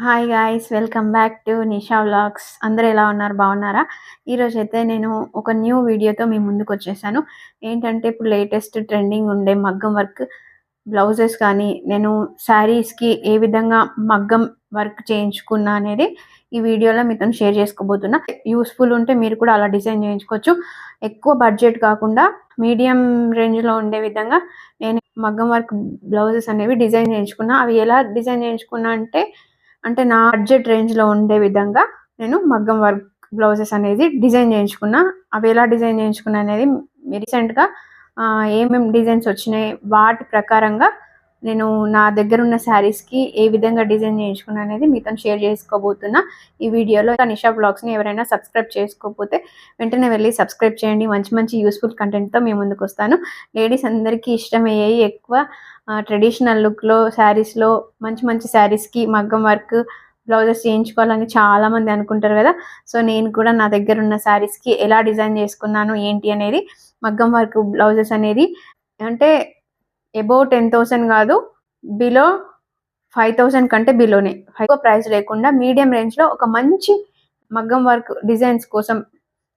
Hi guys, welcome back to Nisha vlogs. అందరూ ఎలా ఉన్నారు? బాగున్నారా? ఈరోజైతే నేను ఒక న్యూ వీడియోతో మీ ముందుకు వచ్చేసాను. ఏంటంటే ఇప్పుడు లేటెస్ట్ ట్రెండింగ్ ఉండే మగ్గం వర్క్ బ్లౌజెస్ కానీ నేను శారీస్కి ఏ విధంగా మగ్గం వర్క్ చేయించుకున్నా అనేది ఈ వీడియోలో మీతో షేర్ చేసుకోబోతున్నా. యూస్ఫుల్ ఉంటే మీరు కూడా అలా డిజైన్ చేయించుకోవచ్చు. ఎక్కువ బడ్జెట్ కాకుండా మీడియం రేంజ్లో ఉండే విధంగా నేను మగ్గం వర్క్ బ్లౌజెస్ అనేవి డిజైన్ చేయించుకున్నా. అవి ఎలా డిజైన్ చేయించుకున్నా అంటే నా బడ్జెట్ రేంజ్లో ఉండే విధంగా నేను మగ్గం వర్క్ బ్లౌజెస్ అనేది డిజైన్ చేయించుకున్నా. అవి ఎలా డిజైన్ చేయించుకున్నా అనేది రీసెంట్గా ఏమేమి డిజైన్స్ వచ్చినాయి వాటి ప్రకారంగా నేను నా దగ్గర ఉన్న శారీస్కి ఏ విధంగా డిజైన్ చేయించుకున్నా అనేది మీతో షేర్ చేసుకోబోతున్నా ఈ వీడియోలో. నిషా బ్లాగ్స్ని ఎవరైనా సబ్స్క్రైబ్ చేసుకోకపోతే వెంటనే వెళ్ళి సబ్స్క్రైబ్ చేయండి. మంచి మంచి యూస్ఫుల్ కంటెంట్తో మేము ముందుకు వస్తాను. లేడీస్ అందరికీ ఇష్టమయ్యాయి ఎక్కువ ట్రెడిషనల్ లుక్లో శారీస్లో మంచి మంచి శారీస్కి మగ్గం వర్క్ బ్లౌజెస్ చేయించుకోవాలని చాలామంది అనుకుంటారు కదా. సో నేను కూడా నా దగ్గర ఉన్న శారీస్కి ఎలా డిజైన్ చేసుకున్నాను ఏంటి అనేది మగ్గం వర్క్ బ్లౌజెస్ అనేది అంటే అబౌవ్ 10,000 కాదు, బిలో 5,000 కంటే బిలోనే, ఎక్కువ ప్రైస్ లేకుండా మీడియం రేంజ్లో ఒక మంచి మగ్గం వర్క్ డిజైన్స్ కోసం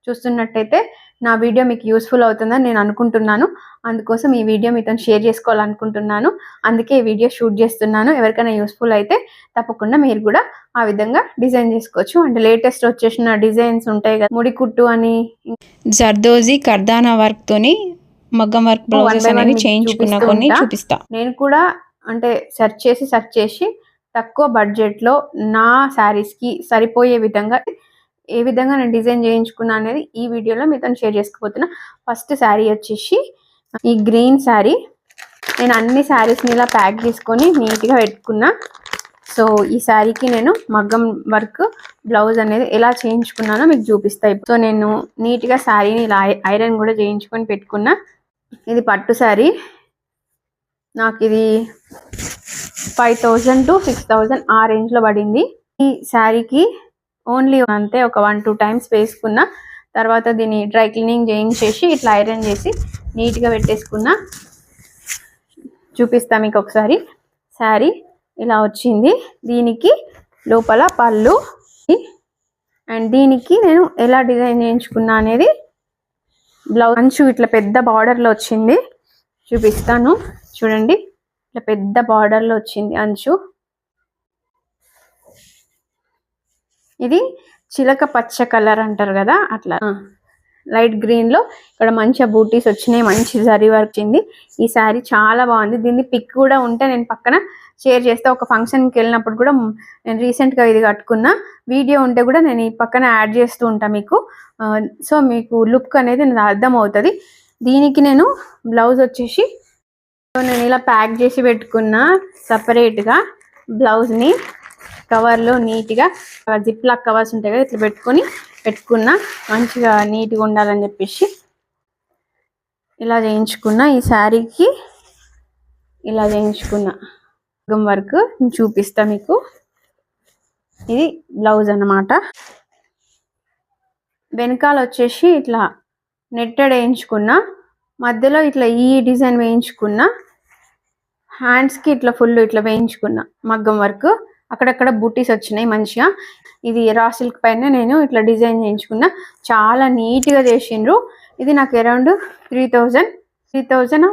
చూస్తున్నట్టయితే నా వీడియో మీకు యూస్ఫుల్ అవుతుందని నేను అనుకుంటున్నాను. అందుకోసం ఈ వీడియో మీతో షేర్ చేసుకోవాలనుకుంటున్నాను. అందుకే ఈ వీడియో షూట్ చేస్తున్నాను. ఎవరికైనా యూస్ఫుల్ అయితే తప్పకుండా మీరు కూడా ఆ విధంగా డిజైన్ చేసుకోవచ్చు. అంటే లేటెస్ట్ వచ్చేసిన డిజైన్స్ ఉంటాయి కదా, ముడి కుట్టు అని, జర్దోజీ కర్దానా వర్క్ తోని మగ్గం వర్క్ బ్లౌజెస్ అనేవి చేయించుకున్న కొన్ని చూపిస్తా. నేను కూడా అంటే సెర్చ్ చేసి తక్కువ బడ్జెట్లో నా శారీస్కి సరిపోయే విధంగా ఏ విధంగా నేను డిజైన్ చేయించుకున్నా అనేది ఈ వీడియోలో మీతో షేర్ చేసుకోబోతున్నా. ఫస్ట్ శారీ వచ్చేసి ఈ గ్రీన్ శారీ. నేను అన్ని శారీస్ని ఇలా ప్యాక్ చేసుకొని నీట్గా పెట్టుకున్నా. సో ఈ శారీకి నేను మగ్గం వర్క్ బ్లౌజ్ అనేది ఎలా చేయించుకున్నానో మీకు చూపిస్తాను. సో నేను నీట్గా శారీని ఇలా ఐరన్ కూడా చేయించుకొని పెట్టుకున్నా. ఇది పట్టు శారీ. నాకు ఇది 5,000 to 6,000 ఆ రేంజ్లో పడింది. ఈ శారీకి ఓన్లీ అంతే ఒక 1-2 టైమ్స్ వేసుకున్న తర్వాత దీన్ని డ్రై క్లీనింగ్ చేయించేసి ఇట్లా ఐరన్ చేసి నీట్గా పెట్టేసుకున్నా. చూపిస్తా మీకు ఒకసారి. శారీ ఇలా వచ్చింది. దీనికి లోపల పళ్ళు అండ్ దీనికి నేను ఎలా డిజైన్ చేయించుకున్నా అనేది బ్లౌజ్ అంచు ఇట్లా పెద్ద బార్డర్లో వచ్చింది. చూపిస్తాను చూడండి. ఇట్లా పెద్ద బార్డర్లో వచ్చింది అంచు. ఇది చిలక పచ్చ కలర్ అంటారు కదా, అట్లా లైట్ గ్రీన్లో ఇక్కడ మంచిగా బూటీస్ వచ్చినాయి, మంచి జరీ వర్క్ వచ్చింది. ఈ శారీ చాలా బాగుంది. దీన్ని పిక్ కూడా ఉంటే నేను పక్కన షేర్ చేస్తే, ఒక ఫంక్షన్కి వెళ్ళినప్పుడు కూడా నేను రీసెంట్గా ఇది కట్టుకున్న వీడియో ఉంటే కూడా నేను ఈ పక్కన యాడ్ చేస్తూ ఉంటాను మీకు. సో మీకు లుక్ అనేది నాకు అర్థమవుతుంది. దీనికి నేను బ్లౌజ్ వచ్చేసి నేను ఇలా ప్యాక్ చేసి పెట్టుకున్న సపరేట్గా బ్లౌజ్ని కవర్లో నీట్గా జిప్ లాక్ కవర్స్ ఉంటాయి కదా, ఇట్లా పెట్టుకున్నా మంచిగా నీట్గా ఉండాలని చెప్పేసి ఇలా చేయించుకున్నా. ఈ శారీకి ఇలా చేయించుకున్నా మగ్గం వర్క్ చూపిస్తా మీకు. ఇది బ్లౌజ్ అన్నమాట. వెనకాల వచ్చేసి ఇట్లా నెట్టెడ్ వేయించుకున్నా, మధ్యలో ఇట్లా ఈ డిజైన్ వేయించుకున్నా, హ్యాండ్స్కి ఇట్లా ఫుల్ ఇట్లా వేయించుకున్నా మగ్గం వర్క్. అక్కడక్కడ బూటీస్ వచ్చినాయి మంచిగా. ఇది రా సిల్క్ పైన నేను ఇట్లా డిజైన్ చేయించుకున్నా. చాలా నీట్గా చేసిండ్రు. ఇది నాకు అరౌండ్ 3,000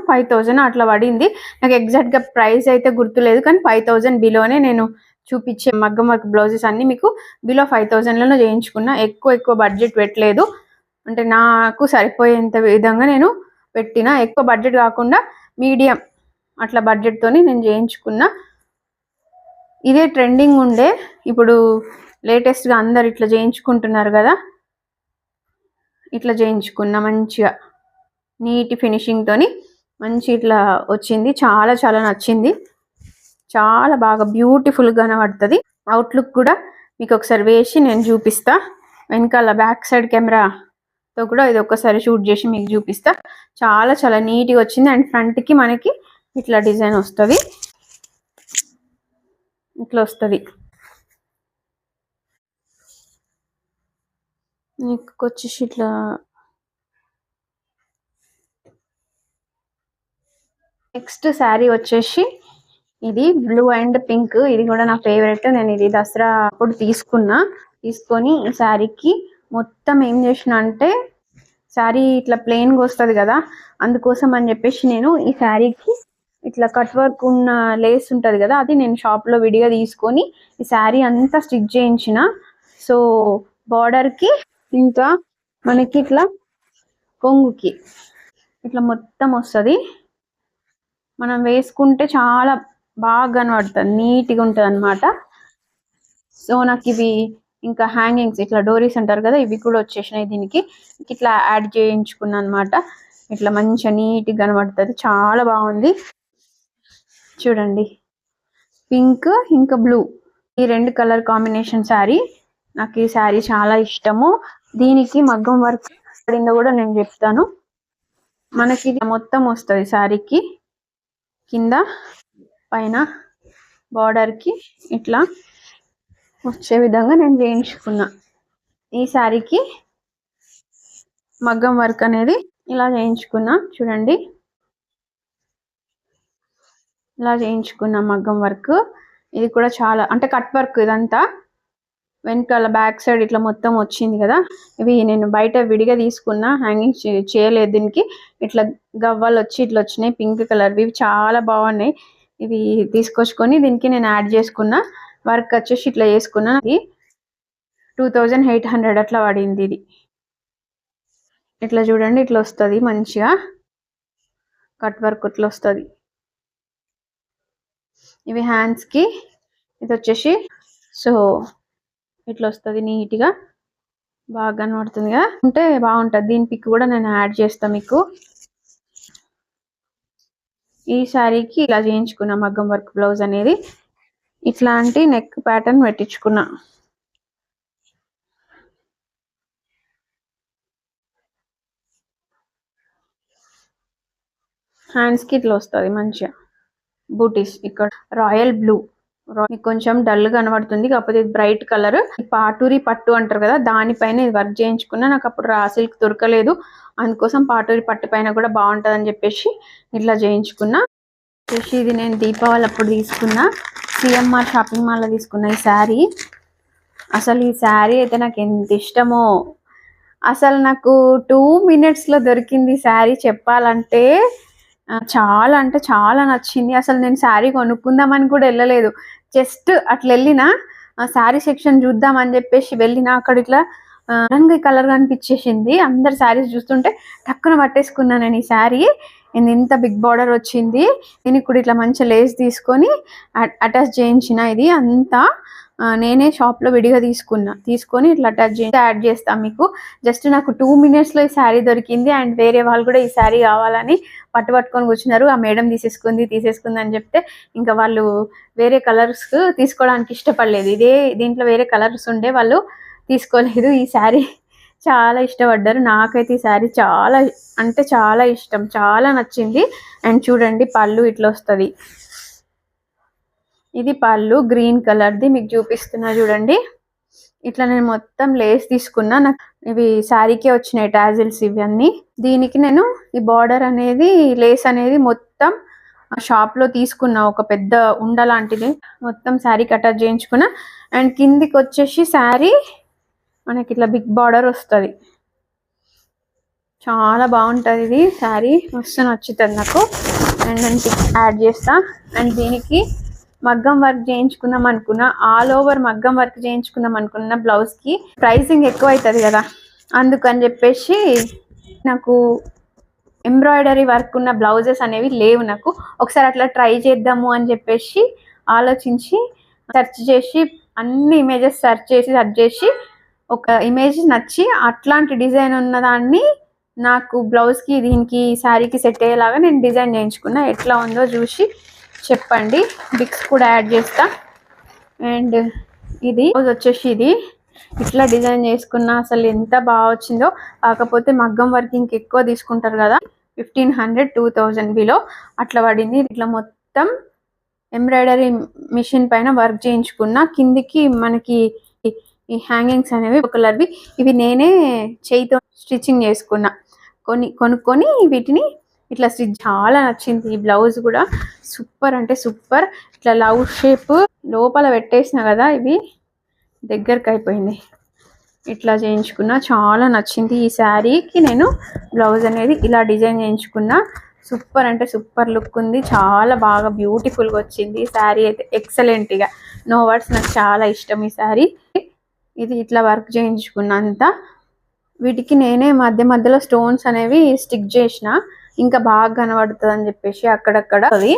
5,000 అట్లా పడింది. నాకు ఎగ్జాక్ట్గా ప్రైస్ అయితే గుర్తులేదు, కానీ 5,000 బిలోనే నేను చూపించే మగ్గం వర్క్ బ్లౌజెస్ అన్నీ మీకు బిలో 5,000లోనే చేయించుకున్నా. ఎక్కువ బడ్జెట్ పెట్టలేదు. అంటే నాకు సరిపోయేంత విధంగా నేను పెట్టిన. ఎక్కువ బడ్జెట్ కాకుండా మీడియం అట్లా బడ్జెట్తోని నేను చేయించుకున్నా. ఇదే ట్రెండింగ్ ఉండే, ఇప్పుడు లేటెస్ట్గా అందరు ఇట్లా చేయించుకుంటున్నారు కదా, ఇట్లా చేయించుకున్నా. మంచిగా నీట్ ఫినిషింగ్తోని మంచి ఇట్లా వచ్చింది. చాలా నచ్చింది. చాలా బాగా బ్యూటిఫుల్గా కనబడుతుంది. అవుట్లుక్ కూడా మీకు ఒకసారి వేసి నేను చూపిస్తా. వెనకాల బ్యాక్ సైడ్ కెమెరాతో కూడా ఇది ఒక్కసారి షూట్ చేసి మీకు చూపిస్తా. చాలా నీట్గా వచ్చింది. అండ్ ఫ్రంట్కి మనకి ఇట్లా డిజైన్ వస్తుంది, ఇట్లా వస్తుంది. వచ్చేసి ఇట్లా నెక్స్ట్ శారీ వచ్చేసి ఇది బ్లూ అండ్ పింక్, ఇది కూడా నా ఫేవరెట్. నేను ఇది దసరా అప్పుడు తీసుకొని ఈ శారీకి మొత్తం ఏం చేసిన అంటే, శారీ ఇట్లా ప్లెయిన్గా వస్తుంది కదా, అందుకోసం అని చెప్పేసి నేను ఈ శారీకి ఇట్లా కట్ వర్క్ ఉన్న లేస్ ఉంటుంది కదా, అది నేను షాప్లో విడిగా తీసుకొని ఈ శారీ అంతా స్టిచ్ చేయించిన. సో బార్డర్కి ఇంకా మనకి ఇట్లా కొంగుకి ఇట్లా మొత్తం వస్తుంది. మనం వేసుకుంటే చాలా బాగా కనబడుతుంది, నీట్గా ఉంటుంది అనమాట. సో నాకు ఇవి ఇంకా హ్యాంగింగ్స్ ఇట్లా డోరీస్ అంటారు కదా, ఇవి కూడా వచ్చేసినాయి దీనికి. ఇట్లా యాడ్ చేయించుకున్నాను అనమాట. ఇట్లా మంచిగా నీట్గా కనబడుతుంది, చాలా బాగుంది. చూడండి, పింక్ ఇంకా బ్లూ, ఈ రెండు కలర్ కాంబినేషన్ శారీ. నాకు ఈ శారీ చాలా ఇష్టము. దీనికి మగ్గం వర్క్ పడిందో కూడా నేను చెప్తాను. మనకి మొత్తం వస్తుంది శారీకి, కింద పైన బార్డర్కి ఇట్లా వచ్చే విధంగా నేను చేయించుకున్నా. ఈ శారీకి మగ్గం వర్క్ అనేది ఇలా చేయించుకున్నా. చూడండి, ఇలా చేయించుకున్నా మగ్గం వర్క్. ఇది కూడా చాలా అంటే కట్ వర్క్, ఇదంతా వెనకాల బ్యాక్ సైడ్ ఇట్లా మొత్తం వచ్చింది కదా. ఇవి నేను బయట విడిగా తీసుకున్నా, హ్యాంగింగ్ చేయలేదు దీనికి. ఇట్లా గవ్వలు వచ్చి ఇట్లా వచ్చినాయి పింక్ కలర్, ఇవి చాలా బాగున్నాయి. ఇవి తీసుకొచ్చుకొని దీనికి నేను యాడ్ చేసుకున్నా. వర్క్ వచ్చేసి ఇట్లా చేసుకున్నా. ఇది 2800 అట్లా పడింది. ఇది ఇట్లా చూడండి, ఇట్లా వస్తుంది మంచిగా కట్ వర్క్ ఇట్లా వస్తుంది. ఇవి హ్యాండ్స్కి, ఇది వచ్చేసి సో ఇట్లా వస్తుంది నీట్గా, బాగా కనబడుతుంది కదా, ఉంటే బాగుంటుంది. దీని పిక్ కూడా నేను యాడ్ చేస్తాను మీకు. ఈ శారీకి ఇలా చేయించుకున్నా మగ్గం వర్క్ బ్లౌజ్ అనేది. ఇట్లాంటి నెక్ ప్యాటర్న్ పెట్టించుకున్నా. హ్యాండ్స్కి ఇట్లా వస్తుంది మంచిగా బూటీస్. ఇక్కడ రాయల్ బ్లూ, కొంచెం డల్ కనబడుతుంది కాకపోతే ఇది బ్రైట్ కలర్. పాటూరి పట్టు అంటారు కదా, దానిపైన ఇది వర్క్ చేయించుకున్నా. నాకు అప్పుడు రా సిల్క్ దొరకలేదు, అందుకోసం పాటూరి పట్టు పైన కూడా బాగుంటుంది అని చెప్పేసి ఇట్లా చేయించుకున్నా. ఇది నేను దీపావళి అప్పుడు తీసుకున్నా, సిఎంఆర్ షాపింగ్ మాల్లో తీసుకున్నా ఈ శారీ. అసలు ఈ శారీ అయితే నాకు ఎంత ఇష్టమో, అసలు నాకు 2 minutesలో దొరికింది శారీ. చెప్పాలంటే చాలా అంటే చాలా నచ్చింది. అసలు నేను శారీ కొనుక్కుందామని కూడా వెళ్ళలేదు, జస్ట్ అట్లా వెళ్ళిన శారీ సెక్షన్ చూద్దామని చెప్పేసి వెళ్ళిన. అక్కడ ఇట్లా రంగు కలర్ కనిపించేసింది. అందరు శారీస్ చూస్తుంటే టక్కున పట్టేసుకున్నాను నేను ఈ శారీ. ఇంత బిగ్ బార్డర్ వచ్చింది, దీనికి కూడా ఇట్లా మంచి లేస్ తీసుకొని అటాచ్ చేయించిన. ఇది అంతా నేనే షాప్లో విడిగా తీసుకొని ఇట్లా అటాచ్ చేసి యాడ్ చేస్తాను మీకు. జస్ట్ నాకు 2 minutesలో ఈ శారీ దొరికింది. అండ్ వేరే వాళ్ళు కూడా ఈ శారీ కావాలని పట్టుకొని కూర్చున్నారు. ఆ మేడం తీసేసుకుంది అని చెప్తే ఇంకా వాళ్ళు వేరే కలర్స్ తీసుకోవడానికి ఇష్టపడలేదు. దీంట్లో వేరే కలర్స్ ఉండే, వాళ్ళు తీసుకోలేదు. ఈ శారీ చాలా ఇష్టపడ్డారు. నాకైతే ఈ శారీ చాలా అంటే చాలా ఇష్టం, చాలా నచ్చింది. అండ్ చూడండి, పళ్ళు ఇట్లా వస్తుంది. ఇది పళ్ళు గ్రీన్ కలర్ది, మీకు చూపిస్తున్నా చూడండి. ఇట్లా నేను మొత్తం లేస్ తీసుకున్నా. నాకు ఇవి శారీకే వచ్చినాయి టాజిల్స్ ఇవన్నీ. దీనికి నేను ఈ బార్డర్ అనేది లేస్ అనేది మొత్తం షాప్లో తీసుకున్నా, ఒక పెద్ద ఉండ లాంటిది మొత్తం శారీకి అటాచ్ చేయించుకున్నా. అండ్ కిందికి వచ్చేసి శారీ మనకి ఇట్లా బిగ్ బార్డర్ వస్తుంది, చాలా బాగుంటుంది ఇది శారీ, మస్తు నచ్చుతుంది నాకు. అండ్ నేను యాడ్ చేస్తా. అండ్ దీనికి మగ్గం వర్క్ చేయించుకుందాం అనుకున్నా, ఆల్ ఓవర్ మగ్గం వర్క్ చేయించుకుందాం అనుకున్న బ్లౌజ్కి ప్రైసింగ్ ఎక్కువ అవుతుంది కదా, అందుకని చెప్పేసి నాకు ఎంబ్రాయిడరీ వర్క్ ఉన్న బ్లౌజెస్ అనేవి లేవు. నాకు ఒకసారి అట్లా ట్రై చేద్దాము అని చెప్పేసి ఆలోచించి సెర్చ్ చేసి అన్ని ఇమేజెస్ సెర్చ్ చేసి ఒక ఇమేజ్ నచ్చి అట్లాంటి డిజైన్ ఉన్నదాన్ని నాకు బ్లౌజ్కి దీనికి శారీకి సెట్ అయ్యేలాగా నేను డిజైన్ చేయించుకున్నా. ఎట్లా ఉందో చూసి చెప్పండి, బిక్స్ కూడా యాడ్ చేస్తా. అండ్ ఇది వచ్చేసి ఇది ఇట్లా డిజైన్ చేసుకున్నా, అసలు ఎంత బాగా వచ్చిందో. కాకపోతే మగ్గం వర్క్ ఇంకెక్కువ తీసుకుంటారు కదా, 1500 2000 బిలో అట్లా పడింది. ఇట్లా మొత్తం ఎంబ్రాయిడరీ మిషన్ పైన వర్క్ చేయించుకున్నా. కిందికి మనకి ఈ హ్యాంగింగ్స్ అనేవి ఒక కలర్వి, ఇవి నేనే చేయితో స్టిచ్చింగ్ చేసుకున్నా. కొనుక్కొని వీటిని ఇట్లా స్టిచ్ చాలా నచ్చింది. ఈ బ్లౌజ్ కూడా సూపర్ అంటే సూపర్. ఇట్లా లవ్ షేప్ లోపల పెట్టేసిన కదా, ఇవి దగ్గరకు అయిపోయింది. ఇట్లా చేయించుకున్నా, చాలా నచ్చింది. ఈ శారీకి నేను బ్లౌజ్ అనేది ఇలా డిజైన్ చేయించుకున్నా. సూపర్ అంటే సూపర్ లుక్ ఉంది. చాలా బాగా బ్యూటిఫుల్గా వచ్చింది. ఈ శారీ అయితే ఎక్సలెంట్గా, నో వర్డ్స్. నాకు చాలా ఇష్టం ఈ శారీ. ఇది ఇట్లా వర్క్ చేయించుకున్నా అంతా. వీటికి నేనే మధ్య మధ్యలో స్టోన్స్ అనేవి స్టిక్ చేసిన, ఇంకా బాగా కనబడుతుంది అని చెప్పేసి. అక్కడక్కడ అది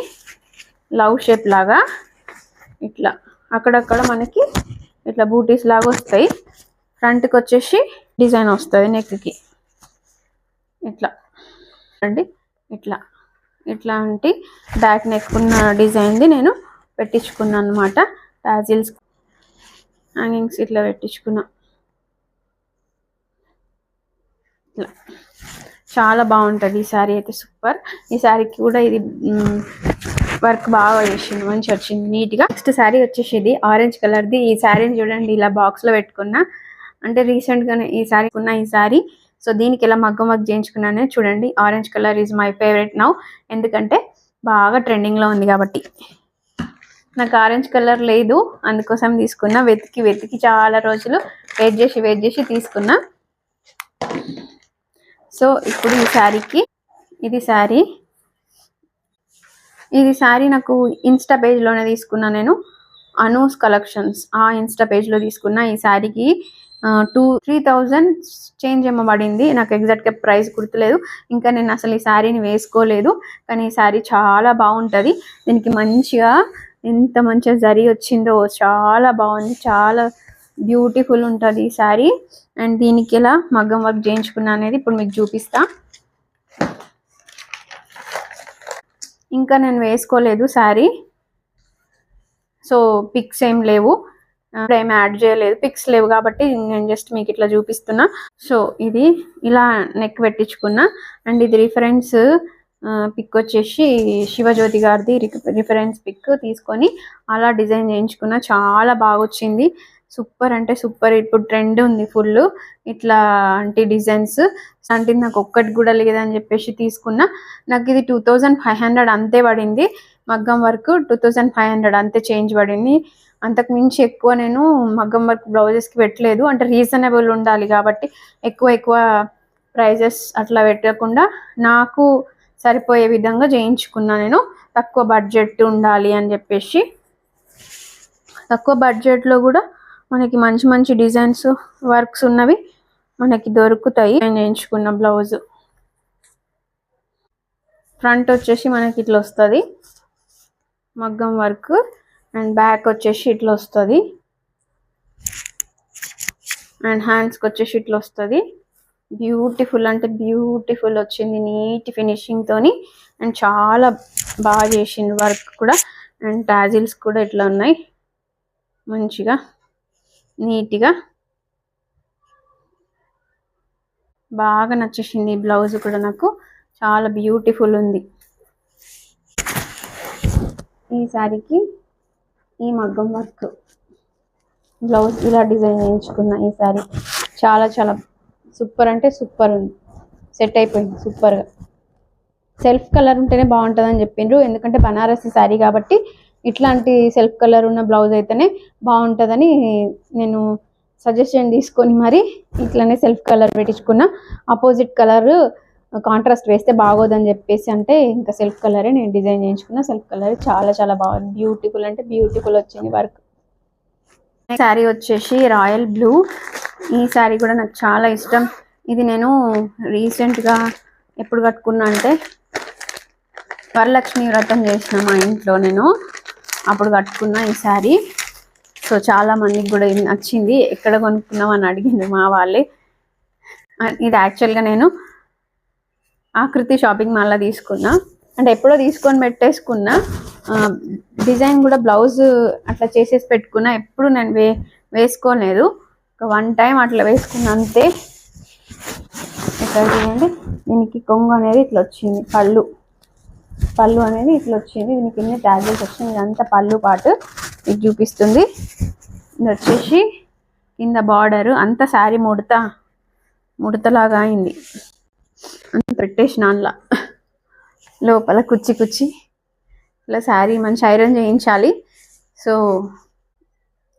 లవ్ షేప్ లాగా ఇట్లా అక్కడక్కడ మనకి ఇట్లా బూటీస్ లాగా వస్తాయి. ఫ్రంట్కి వచ్చేసి డిజైన్ వస్తుంది నెక్కి. ఇట్లా అండి, ఇట్లా ఇట్లా అంటే బ్యాక్ నెక్ ఉన్న డిజైన్ది నేను పెట్టించుకున్నాను అనమాట. టాజిల్స్, హ్యాంగింగ్స్ ఇట్లా పెట్టించుకున్నా. ఇట్లా చాలా బాగుంటుంది ఈ శారీ అయితే సూపర్. ఈ శారీకి కూడా ఇది వర్క్ బాగా చేసింది, మంచిగా వచ్చింది నీట్గా. నెక్స్ట్ శారీ వచ్చేసి ఇది ఆరెంజ్ కలర్ది. ఈ శారీని చూడండి ఇలా బాక్స్లో పెట్టుకున్నా. అంటే రీసెంట్గానే ఈ శారీ ఉన్న ఈ శారీ. సో దీనికి ఇలా మగ్గం వర్క్ చేయించుకున్నానే చూడండి. Orange colour is my favourite now, ఎందుకంటే బాగా ట్రెండింగ్లో ఉంది కాబట్టి. నాకు ఆరెంజ్ కలర్ లేదు, అందుకోసం తీసుకున్నా. వెతికి వెతికి చాలా రోజులు వెయిట్ చేసి తీసుకున్నా. సో ఇప్పుడు ఈ శారీకి ఇది శారీ నాకు ఇన్స్టా పేజ్లోనే తీసుకున్నా నేను. అనూస్ కలెక్షన్స్ ఆ ఇన్స్టా పేజ్లో తీసుకున్నా. ఈ శారీకి 3,000 చేంజ్ ఇవ్వబడింది. నాకు ఎగ్జాక్ట్గా ప్రైస్ గుర్తులేదు. ఇంకా నేను అసలు ఈ శారీని వేసుకోలేదు, కానీ ఈ శారీ చాలా బాగుంటుంది. దీనికి మంచిగా ఎంత మంచిగా జరీ వచ్చిందో, చాలా బాగుంది, చాలా బ్యూటిఫుల్ ఉంటుంది ఈ శారీ. అండ్ దీనికి ఇలా మగ్గం వర్క్ చేయించుకున్నా అనేది ఇప్పుడు మీకు చూపిస్తా. ఇంకా నేను వేసుకోలేదు శారీ, సో పిక్స్ ఏం లేవు, ఏమి యాడ్ చేయలేదు, పిక్స్ లేవు కాబట్టి నేను జస్ట్ మీకు ఇట్లా చూపిస్తున్నా. సో ఇది ఇలా నెక్ పెట్టించుకున్నా. అండ్ ఇది రిఫరెన్స్ పిక్ వచ్చేసి శివజ్యోతి గారిది రిఫరెన్స్ పిక్ తీసుకొని అలా డిజైన్ చేయించుకున్నా. చాలా బాగా వచ్చింది, సూపర్ అంటే సూపర్. ఇప్పుడు ట్రెండ్ ఉంది ఫుల్ ఇట్లా అంటే డిజైన్స్. అంటే నాకు ఒక్కటి కూడా లేదని చెప్పేసి తీసుకున్నా. నాకు ఇది 2,500 అంతే పడింది. మగ్గం వర్క్ 2,500 అంతే చేంజ్ పడింది. అంతకు మించి ఎక్కువ నేను మగ్గం వర్క్ బ్లౌజెస్కి పెట్టలేదు. అంటే రీజనబుల్ ఉండాలి కాబట్టి ఎక్కువ ప్రైజెస్ అట్లా పెట్టకుండా నాకు సరిపోయే విధంగా చేయించుకున్నా నేను. తక్కువ బడ్జెట్ ఉండాలి అని చెప్పేసి. తక్కువ బడ్జెట్లో కూడా మనకి మంచి మంచి డిజైన్స్ వర్క్స్ ఉన్నవి మనకి దొరుకుతాయి. నేను చేయించుకున్న బ్లౌజ్ ఫ్రంట్ వచ్చేసి మనకి ఇట్లా వస్తుంది మగ్గం వర్క్, అండ్ బ్యాక్ వచ్చేసి ఇట్లా వస్తుంది, అండ్ హ్యాండ్స్కి వచ్చేసి ఇట్లా వస్తుంది. బ్యూటిఫుల్ అంటే బ్యూటిఫుల్ వచ్చింది, నీట్ ఫినిషింగ్ తోని. అండ్ చాలా బాగా చేసింది వర్క్ కూడా. అండ్ టాజిల్స్ కూడా ఇట్లా ఉన్నాయి మంచిగా నీట్గా. బాగా నచ్చేసింది ఈ బ్లౌజ్ కూడా, నాకు చాలా బ్యూటిఫుల్ ఉంది. ఈ శారీకి ఈ మగ్గం వర్క్ బ్లౌజ్ ఇలా డిజైన్ చేయించుకున్నా. ఈ శారీ చాలా చాలా సూపర్ అంటే సూపర్ ఉంది, సెట్ అయిపోయింది సూపర్గా. సెల్ఫ్ కలర్ ఉంటేనే బాగుంటుంది అని చెప్పిండ్రు, ఎందుకంటే బనారసి శారీ కాబట్టి ఇట్లాంటి సెల్ఫ్ కలర్ ఉన్న బ్లౌజ్ అయితేనే బాగుంటుందని నేను సజెషన్ తీసుకొని మరి ఇట్లానే సెల్ఫ్ కలర్ పెట్టించుకున్నా. ఆపోజిట్ కలర్ కాంట్రాస్ట్ వేస్తే బాగోదని చెప్పేసి అంటే ఇంకా సెల్ఫ్ కలరే నేను డిజైన్ చేయించుకున్నా. సెల్ఫ్ కలర్ చాలా చాలా బాగుంది, బ్యూటిఫుల్ అంటే బ్యూటిఫుల్ వచ్చింది వర్క్. శారీ వచ్చేసి రాయల్ బ్లూ. ఈ శారీ కూడా నాకు చాలా ఇష్టం. ఇది నేను రీసెంట్గా ఎప్పుడు కట్టుకున్నా అంటే వరలక్ష్మి వ్రతం చేసిన మా ఇంట్లో నేను అప్పుడు కట్టుకున్నా ఈ శారీ. సో చాలా మందికి కూడా ఇది నచ్చింది. ఎక్కడ కొనుక్కున్నామని అడిగింది మా వాళ్ళే. ఇది యాక్చువల్గా నేను ఆకృతి షాపింగ్ మాల్లో తీసుకున్నా, అంటే ఎప్పుడో తీసుకొని పెట్టేసుకున్నా. డిజైన్ కూడా బ్లౌజ్ అట్లా చేసేసి పెట్టుకున్నా, ఎప్పుడు నేను వేసుకోలేదు. ఒక 1 టైం అట్లా వేసుకున్నా అంతే. ఇక్కడ చూడండి, దీనికి కొంగు అనేది ఇట్లా వచ్చింది, పళ్ళు అనేది ఇట్లా వచ్చింది, దీనికి కింద ట్యాజెస్ వచ్చింది. ఇదంతా పళ్ళు పాటు ఇది చూపిస్తుంది. ఇది వచ్చేసి కింద బార్డర్ అంతా శారీ ముడతలాగా అయింది, అంత పెట్టేసిన అందులో. లోపల కుచ్చి కుచ్చి ఇలా శారీ మంచి ఐరన్ చేయించాలి. సో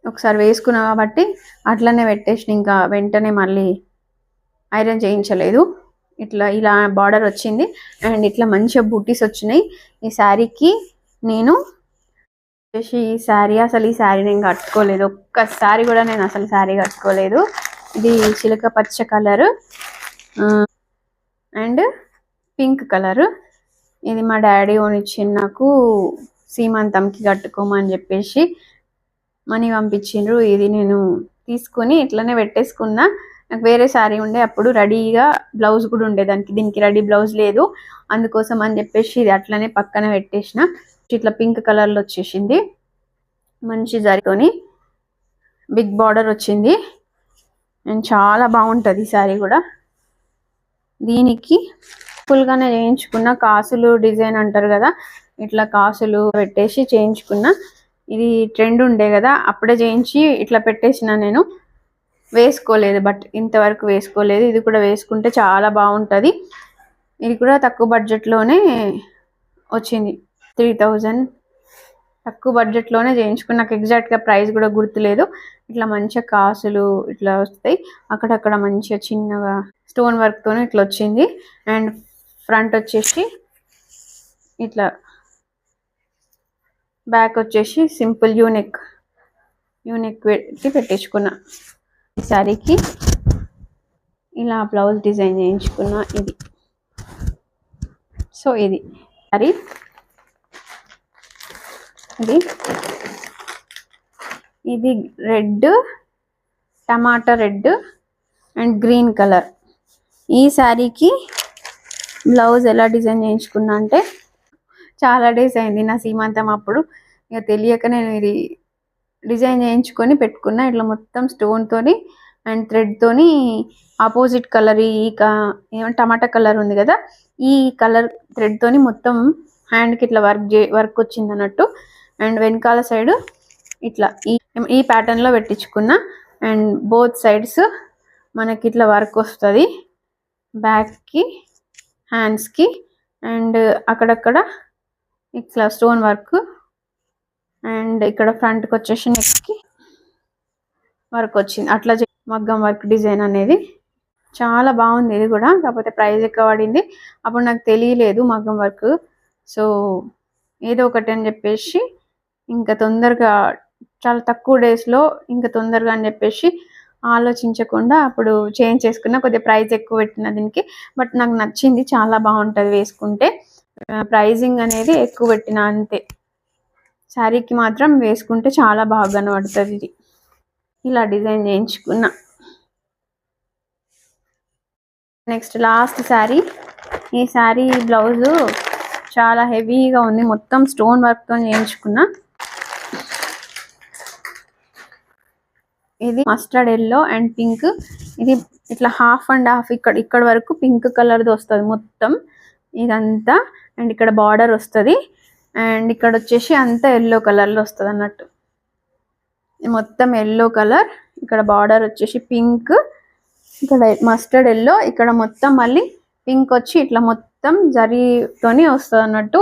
ఒకసారి వేసుకున్నా కాబట్టి అట్లనే పెట్టేసి ఇంకా వెంటనే మళ్ళీ ఐరన్ చేయించలేదు. ఇలా బార్డర్ వచ్చింది అండ్ ఇట్లా మంచిగా బూటీస్ వచ్చినాయి ఈ శారీకి. నేను ఈ శారీ నేను కట్టుకోలేదు, ఒక్కసారి కూడా నేను అసలు శారీ కట్టుకోలేదు. ఇది చిలక పచ్చ కలర్ అండ్ పింక్ కలర్. ఇది మా డాడీ కొనిచ్చింది నాకు సీమంతంకి కట్టుకోమని చెప్పేసి మనీ పంపించిండ్రు. ఇది నేను తీసుకొని ఇట్లనే పెట్టేసుకున్నా. నాకు వేరే శారీ ఉండే అప్పుడు రెడీగా బ్లౌజ్ కూడా ఉండే దానికి, దీనికి రెడీ బ్లౌజ్ లేదు, అందుకోసం అని చెప్పేసి ఇది అట్లనే పక్కన పెట్టేసిన. ఇట్లా పింక్ కలర్లో వచ్చేసింది, మంచి జరీతోని బిగ్ బార్డర్ వచ్చింది అండ్ చాలా బాగుంటుంది ఈ శారీ కూడా. దీనికి ఫుల్గానే చేయించుకున్న కాసులు డిజైన్ అంటారు కదా, ఇట్లా కాసులు పెట్టేసి చేయించుకున్న. ఇది ట్రెండ్ ఉండే కదా అప్పుడే చేయించి ఇట్లా పెట్టేసిన. నేను వేసుకోలేదు, బట్ ఇంతవరకు వేసుకోలేదు. ఇది కూడా వేసుకుంటే చాలా బాగుంటుంది. ఇది కూడా తక్కువ బడ్జెట్లోనే వచ్చింది, 3000 తక్కువ బడ్జెట్లోనే చేయించుకుని. నాకు ఎగ్జాక్ట్గా ప్రైస్ కూడా గుర్తులేదు. ఇట్లా మంచిగా కాసులు ఇట్లా వస్తాయి, అక్కడక్కడ మంచిగా చిన్నగా స్టోన్ వర్క్తోనే ఇట్లా వచ్చింది. అండ్ ఫ్రంట్ వచ్చేసి ఇట్లా, బ్యాక్ వచ్చేసి సింపుల్ యూనిక్ పెట్టి పెట్టించుకున్నా. ఈ శారీకి ఇలా బ్లౌజ్ డిజైన్ చేయించుకున్నా. ఇది సో ఇది శారీ, ఇది red, tomato red and green colour. ఈ శారీకి బ్లౌజ్ ఎలా డిజైన్ చేయించుకున్నా అంటే, చాలా డేస్ అయింది నా సీమంతం అప్పుడు, ఇక తెలియక నేను ఇది డిజైన్ చేయించుకొని పెట్టుకున్నా. ఇట్లా మొత్తం స్టోన్తోని అండ్ థ్రెడ్తోని ఆపోజిట్ కలర్, టమాటా కలర్ ఉంది కదా, ఈ కలర్ థ్రెడ్తోని మొత్తం హ్యాండ్కి ఇట్లా వర్క్ వచ్చింది అన్నట్టు. అండ్ వెనకాల సైడ్ ఇట్లా ఈ ప్యాటర్న్లో పెట్టించుకున్నా. అండ్ బోత్ సైడ్స్ మనకి ఇట్లా వర్క్ వస్తుంది, బ్యాక్కి హ్యాండ్స్కి అండ్ అక్కడక్కడ ఇట్లా స్టోన్ వర్క్. అండ్ ఇక్కడ ఫ్రంట్కి వచ్చేసి నెక్కి వర్క్ వచ్చింది. అట్లా మగ్గం వర్క్ డిజైన్ అనేది చాలా బాగుంది. ఇది కూడా కాకపోతే ప్రైస్ ఎక్కువ పడింది, అప్పుడు నాకు తెలియలేదు మగ్గం వర్క్. సో ఏదో ఒకటి అని చెప్పేసి ఇంకా తొందరగా, చాలా తక్కువ డేస్లో ఇంకా తొందరగా అని చెప్పేసి ఆలోచించకుండా అప్పుడు చేంజ్ చేసుకున్నా. కొద్దిగా ప్రైస్ ఎక్కువ పెట్టిన దీనికి, బట్ నాకు నచ్చింది, చాలా బాగుంటుంది వేసుకుంటే. ప్రైజింగ్ అనేది ఎక్కువ పెట్టిన అంతే, శారీకి మాత్రం వేసుకుంటే చాలా బాగా కనబడుతుంది. ఇది ఇలా డిజైన్ చేయించుకున్నా. Next last sari. ఈ శారీ బ్లౌజు చాలా హెవీగా ఉంది, మొత్తం స్టోన్ వర్క్తో చేయించుకున్నా. ఇది మస్టర్డ్ ఎల్లో అండ్ పింక్. ఇది ఇట్లా హాఫ్ అండ్ హాఫ్, ఇక్కడ వరకు పింక్ కలర్ది వస్తుంది మొత్తం ఇదంతా. అండ్ ఇక్కడ బార్డర్ వస్తుంది అండ్ ఇక్కడ వచ్చేసి అంతా ఎల్లో కలర్లో వస్తుంది అన్నట్టు. మొత్తం ఎల్లో కలర్, ఇక్కడ బార్డర్ వచ్చేసి పింక్, ఇక్కడ మస్టర్డ్ ఎల్లో, ఇక్కడ మొత్తం మళ్ళీ పింక్ వచ్చి ఇట్లా మొత్తం జరీతోని వస్తుంది అన్నట్టు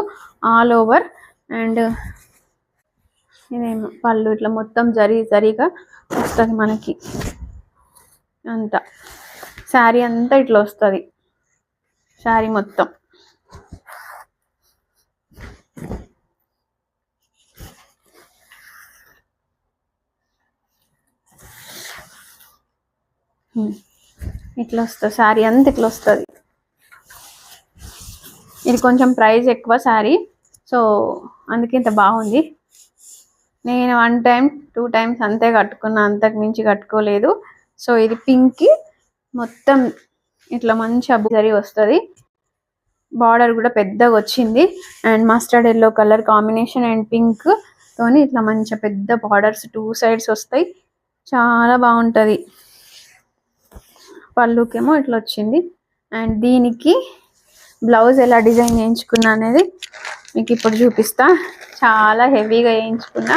ఆల్ ఓవర్. అండ్ ఇదేమో పళ్ళు, ఇట్లా మొత్తం జరీగా వస్తుంది మనకి అంతా. శారీ అంతా ఇట్లా వస్తుంది, శారీ మొత్తం. ఇట్లా వస్తుంది శారీ అంతా, ఇట్లా వస్తుంది. ఇది కొంచెం ప్రైస్ ఎక్కువ శారీ, సో అందుకే ఇంత బాగుంది. నేను 1 టైం 2 టైమ్స్ అంతే కట్టుకున్నా, అంతకు మించి కట్టుకోలేదు. సో ఇది పింక్కి మొత్తం ఇట్లా మంచి జరీ వస్తుంది, బార్డర్ కూడా పెద్దగా వచ్చింది. And mustard yellow colour combination and pink తోని ఇట్లా మంచి పెద్ద బార్డర్స్ 2 సైడ్స్ వస్తాయి, చాలా బాగుంటుంది. పళ్ళుకేమో ఇట్లా వచ్చింది. అండ్ దీనికి బ్లౌజ్ ఎలా డిజైన్ చేయించుకున్నా అనేది మీకు ఇప్పుడు చూపిస్తా. చాలా హెవీగా చేయించుకున్నా,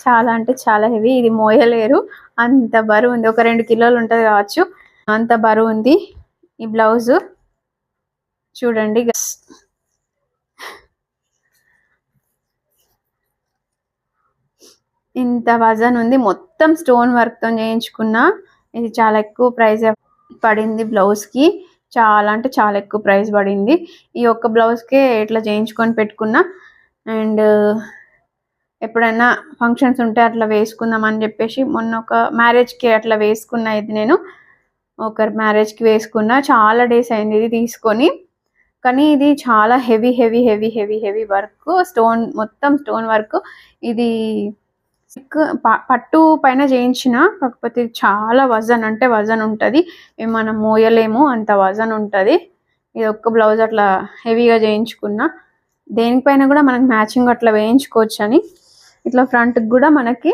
చాలా అంటే చాలా హెవీ. ఇది మోయలేరు, అంత బరువు ఉంది, ఒక 2 కిలోలు ఉంటుంది కావచ్చు, అంత బరువు ఉంది ఈ బ్లౌజ్. చూడండి ఇంత వజన్ ఉంది. మొత్తం స్టోన్ వర్క్తో చేయించుకున్నా. ఇది చాలా ఎక్కువ ప్రైస్ పడింది బ్లౌజ్కి. చాలా అంటే చాలా ఎక్కువ ప్రైస్ పడింది. ఈ ఒక్క బ్లౌజ్కే ఇట్లా చేయించుకొని పెట్టుకున్నా. అండ్ ఎప్పుడైనా ఫంక్షన్స్ ఉంటే అట్లా వేసుకుందాం అని చెప్పేసి మొన్న ఒక మ్యారేజ్కి అట్లా వేసుకున్నా. ఇది నేను ఒక మ్యారేజ్కి వేసుకున్నా. చాలా డేస్ అయింది ఇది తీసుకొని. కానీ ఇది చాలా heavy heavy heavy heavy heavy work, stone మొత్తం స్టోన్ వర్క్. ఇది పట్టు పైన చేయించిన, కాకపోతే చాలా వజన్ అంటే వజన్ ఉంటుంది. మనం మోయలేము అంత వజన్ ఉంటుంది. ఇది ఒక్క బ్లౌజ్ అట్లా హెవీగా చేయించుకున్నా. దేనిపైన కూడా మనకు మ్యాచింగ్ అట్లా వేయించుకోవచ్చు అని. ఇట్లా ఫ్రంట్కి కూడా మనకి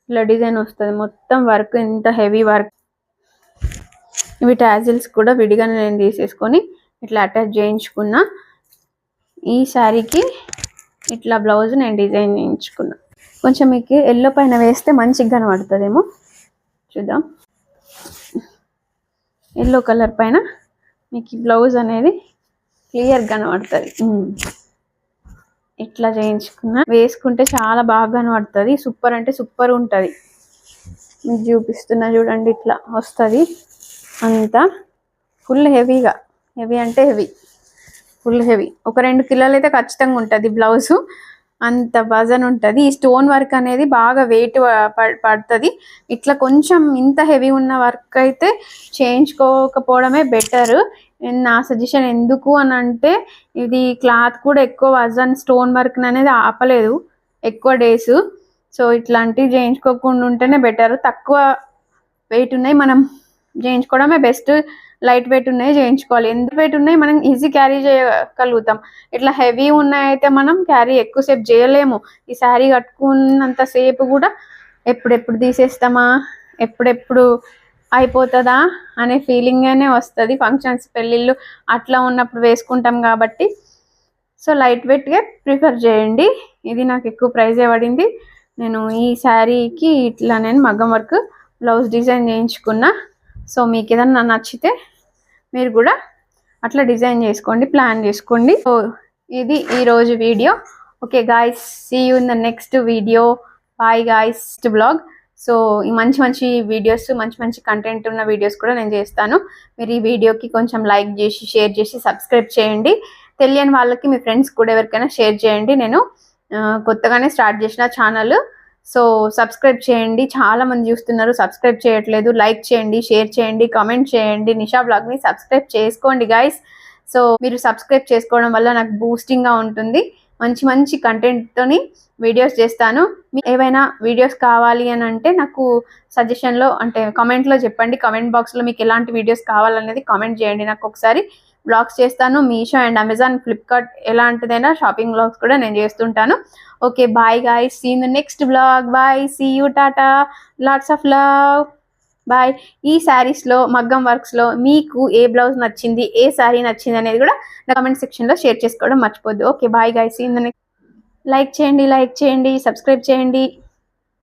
ఇట్లా డిజైన్ వస్తుంది. మొత్తం వర్క్ ఇంత హెవీ వర్క్. ఇవి టాజిల్స్ కూడా విడిగానే నేను తీసేసుకొని ఇట్లా అటాచ్ చేయించుకున్నా. ఈ శారీకి ఇట్లా బ్లౌజ్ నేను డిజైన్ చేయించుకున్నా. కొంచెం మీకు ఎల్లో పైన వేస్తే మంచిగా కనబడుతుందేమో, చూద్దాం. ఎల్లో కలర్ పైన మీకు బ్లౌజ్ అనేది క్లియర్ కనబడుతుంది. ఇట్లా చేయించుకున్నా. వేసుకుంటే చాలా బాగా కనబడుతుంది. సూపర్ అంటే సూపర్ ఉంటుంది. మీకు చూపిస్తున్నా చూడండి, ఇట్లా వస్తుంది అంతా ఫుల్ హెవీగా. హెవీ అంటే హెవీ, ఫుల్ హెవీ. ఒక 2 కిలోలు అయితే ఖచ్చితంగా ఉంటుంది బ్లౌజు. అంత వజన్ ఉంటుంది. ఈ స్టోన్ వర్క్ అనేది బాగా వెయిట్ పడుతుంది. ఇట్లా కొంచెం ఇంత హెవీ ఉన్న వర్క్ అయితే చేయించుకోకపోవడమే బెటర్. నా సజెషన్. ఎందుకు అని అంటే ఇది క్లాత్ కూడా ఎక్కువ వజన్ స్టోన్ వర్క్ అనేది ఆపలేదు ఎక్కువ డేస్. సో ఇట్లాంటివి చేయించుకోకుండా ఉంటేనే బెటర్. తక్కువ వెయిట్ ఉన్నాయి మనం చేయించుకోవడమే బెస్ట్. లైట్ వెయిట్ ఉన్నాయి చేయించుకోవాలి. ఎంత వెయిట్ ఉన్నాయి మనం ఈజీ క్యారీ చేయగలుగుతాం. ఇట్లా హెవీ ఉన్నాయైతే మనం క్యారీ ఎక్కువసేపు చేయలేము. ఈ శారీ కట్టుకున్నంతసేపు కూడా ఎప్పుడెప్పుడు తీసేస్తామా, ఎప్పుడెప్పుడు అయిపోతుందా అనే ఫీలింగ్గానే వస్తుంది. ఫంక్షన్స్, పెళ్ళిళ్ళు అట్లా ఉన్నప్పుడు వేసుకుంటాం కాబట్టి. సో లైట్ వెయిట్గా ప్రిఫర్ చేయండి. ఇది నాకు ఎక్కువ ప్రైజే పడింది. నేను ఈ శారీకి ఇట్లా నేను మగ్గం వర్క్ బ్లౌజ్ డిజైన్ చేయించుకున్నా. సో మీకు ఏదన్నా నచ్చితే మీరు కూడా అట్లా డిజైన్ చేసుకోండి, ప్లాన్ చేసుకోండి. సో ఇది ఈరోజు video. Okay guys, see you in the next video. Bye guys. Blog. So ఈ మంచి మంచి వీడియోస్, మంచి మంచి కంటెంట్ ఉన్న వీడియోస్ కూడా నేను చేస్తాను. మీరు ఈ వీడియోకి కొంచెం లైక్ చేసి, షేర్ చేసి, సబ్స్క్రైబ్ చేయండి. తెలియని వాళ్ళకి మీ ఫ్రెండ్స్ కూడా ఎవరికైనా షేర్ చేయండి. నేను కొత్తగానే స్టార్ట్ చేసిన ఛానల్. సో సబ్స్క్రైబ్ చేయండి. చాలా మంది చూస్తున్నారు, సబ్స్క్రైబ్ చేయట్లేదు. లైక్ చేయండి, షేర్ చేయండి, కామెంట్ చేయండి. నిషా బ్లాగ్ని సబ్స్క్రైబ్ చేసుకోండి గైస్. సో మీరు సబ్స్క్రైబ్ చేసుకోవడం వల్ల నాకు బూస్టింగ్గా ఉంటుంది. మంచి మంచి కంటెంట్తోని వీడియోస్ చేస్తాను. మీకు ఏవైనా వీడియోస్ కావాలి అని అంటే నాకు సజెషన్లో అంటే కామెంట్లో చెప్పండి. కామెంట్ బాక్స్లో మీకు ఎలాంటి వీడియోస్ కావాలనేది కామెంట్ చేయండి. నాకు ఒకసారి బ్లాగ్స్ చేస్తాను. మీషో అండ్ అమెజాన్, ఫ్లిప్కార్ట్ ఎలాంటిదైనా షాపింగ్ బ్లాగ్స్ కూడా నేను చేస్తుంటాను. Okay bye guys, see in the next vlog. Bye, see you, tata, lots of love, bye. ఈ శారీస్లో, మగ్గం వర్క్స్లో మీకు ఏ బ్లౌజ్ నచ్చింది, ఏ శారీ నచ్చింది అనేది కూడా నా కామెంట్ సెక్షన్లో షేర్ చేసుకోవడం మర్చిపోద్దు. Okay bye guys, see in the next. Like చేయండి, సబ్స్క్రైబ్ చేయండి.